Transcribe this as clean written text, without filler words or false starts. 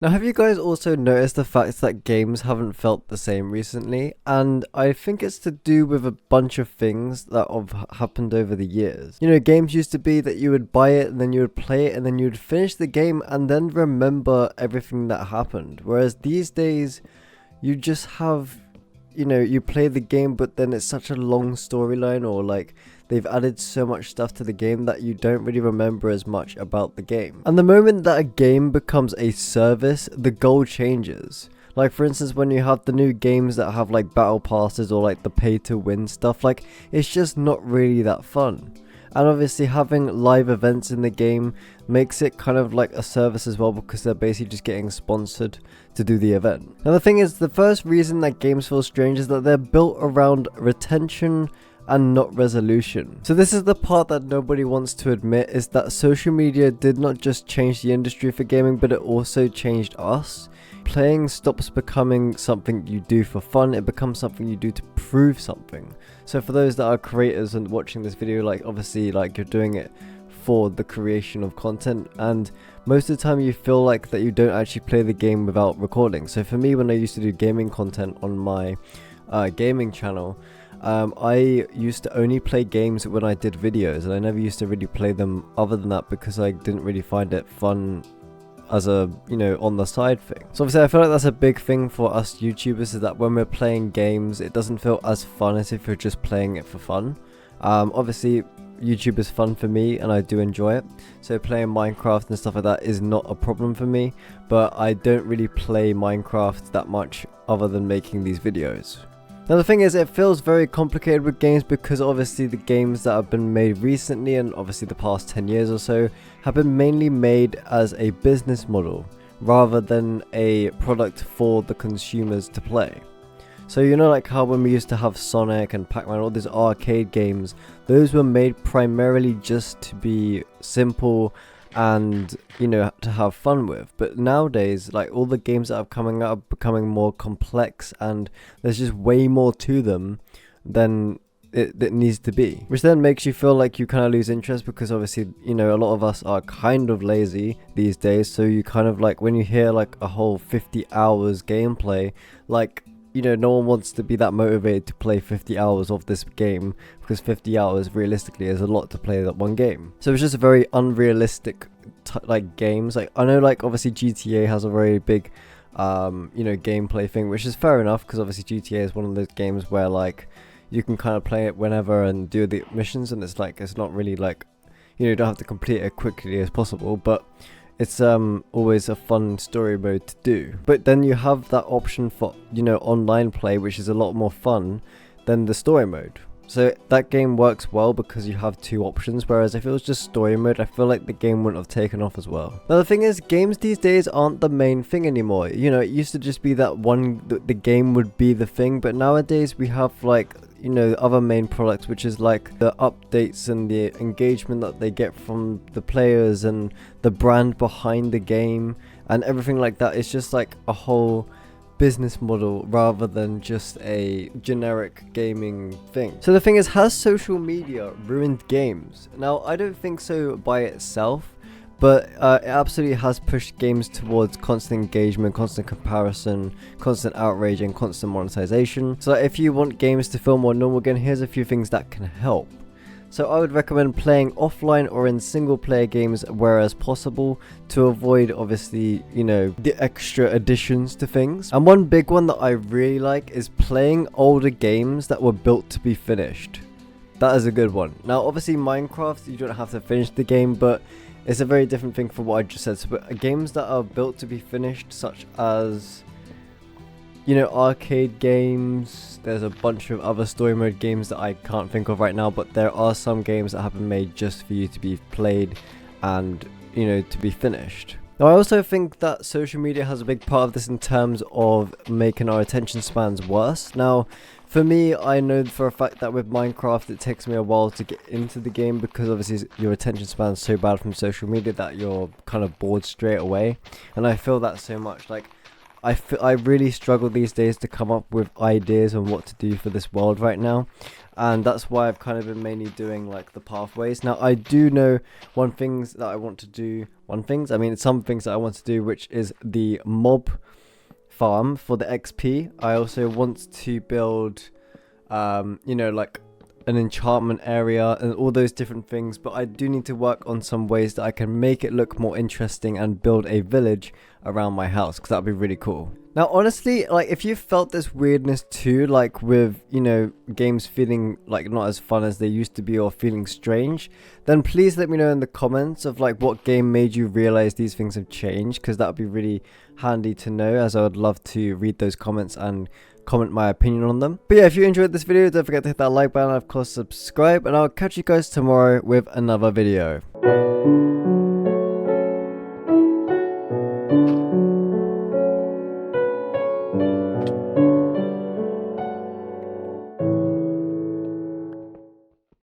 Now, have you guys also noticed the fact that games haven't felt the same recently? And I think it's to do with a bunch of things that have happened over the years. You know, games used to be that you would buy it and then you would play it and then you would finish the game and then remember everything that happened. Whereas these days, you just have, you play the game, but then it's such a long storyline, or like they've added so much stuff to the game that you don't really remember as much about the game. And the moment that a game becomes a service, the goal changes. Like, for instance, when you have the new games that have like battle passes or like the pay to win stuff, like it's just not really that fun. And obviously having live events in the game makes it kind of like a service as well, because they're basically just getting sponsored to do the event. Now the thing is, the first reason that games feel strange is that they're built around retention and not resolution. So this is the part that nobody wants to admit, is that social media did not just change the industry for gaming, but it also changed us. Playing stops becoming something you do for fun, it becomes something you do to prove something. So for those that are creators and watching this video, like obviously like you're doing it for the creation of content, and most of the time you feel like that you don't actually play the game without recording. So for me, when I used to do gaming content on my gaming channel, I used to only play games when I did videos, and I never used to really play them other than that, because I didn't really find it fun as a, on the side thing. So obviously I feel like that's a big thing for us YouTubers, is that when we're playing games, it doesn't feel as fun as if you're just playing it for fun. Obviously YouTube is fun for me and I do enjoy it, so playing Minecraft and stuff like that is not a problem for me, but I don't really play Minecraft that much other than making these videos. Now the thing is, it feels very complicated with games, because obviously the games that have been made recently, and obviously the past 10 years or so, have been mainly made as a business model rather than a product for the consumers to play. So like how when we used to have Sonic and Pac-Man, all these arcade games, those were made primarily just to be simple and to have fun with. But nowadays, like, all the games that are coming out are becoming more complex, and there's just way more to them than it needs to be, which then makes you feel like you kind of lose interest, because obviously a lot of us are kind of lazy these days. So you kind of like, when you hear like a whole 50 hours gameplay, like, no one wants to be that motivated to play 50 hours of this game, because 50 hours realistically is a lot to play that one game. So it's just a very unrealistic like games. Like, I know, like, obviously GTA has a very big gameplay thing, which is fair enough, because obviously GTA is one of those games where like you can kind of play it whenever and do the missions, and it's like, it's not really like, you don't have to complete it quickly as possible, but it's always a fun story mode to do. But then you have that option for online play, which is a lot more fun than the story mode. So that game works well because you have two options, whereas if it was just story mode, I feel like the game wouldn't have taken off as well. Now the thing is, games these days aren't the main thing anymore. It used to just be that the game would be the thing, but nowadays we have like other main products, which is like the updates and the engagement that they get from the players and the brand behind the game and everything like that. It's just like a whole business model rather than just a generic gaming thing. So the thing is, has social media ruined games? Now I don't think so by itself, but it absolutely has pushed games towards constant engagement, constant comparison, constant outrage, and constant monetization. So if you want games to feel more normal again, here's a few things that can help. So I would recommend playing offline or in single player games where as possible, to avoid obviously the extra additions to things. And one big one that I really like is playing older games that were built to be finished. That is a good one. Now obviously Minecraft, you don't have to finish the game, but it's a very different thing from what I just said. So, but games that are built to be finished, such as arcade games. There's a bunch of other story mode games that I can't think of right now, but there are some games that have been made just for you to be played and to be finished. Now I also think that social media has a big part of this in terms of making our attention spans worse. Now for me, I know for a fact that with Minecraft it takes me a while to get into the game, because obviously your attention span is so bad from social media that you're kind of bored straight away, and I feel that so much. Like, I really struggle these days to come up with ideas on what to do for this world right now. And that's why I've kind of been mainly doing like the pathways. Now I do know some things that I want to do, which is the mob farm for the XP. I also want to build, like an enchantment area and all those different things, but I do need to work on some ways that I can make it look more interesting and build a village around my house, because that'd be really cool. Now honestly, like if you felt this weirdness too, like with games feeling like not as fun as they used to be or feeling strange, then please let me know in the comments of like what game made you realize these things have changed, because that would be really handy to know, as I would love to read those comments and comment my opinion on them. But yeah, if you enjoyed this video, don't forget to hit that like button and of course subscribe, and I'll catch you guys tomorrow with another video.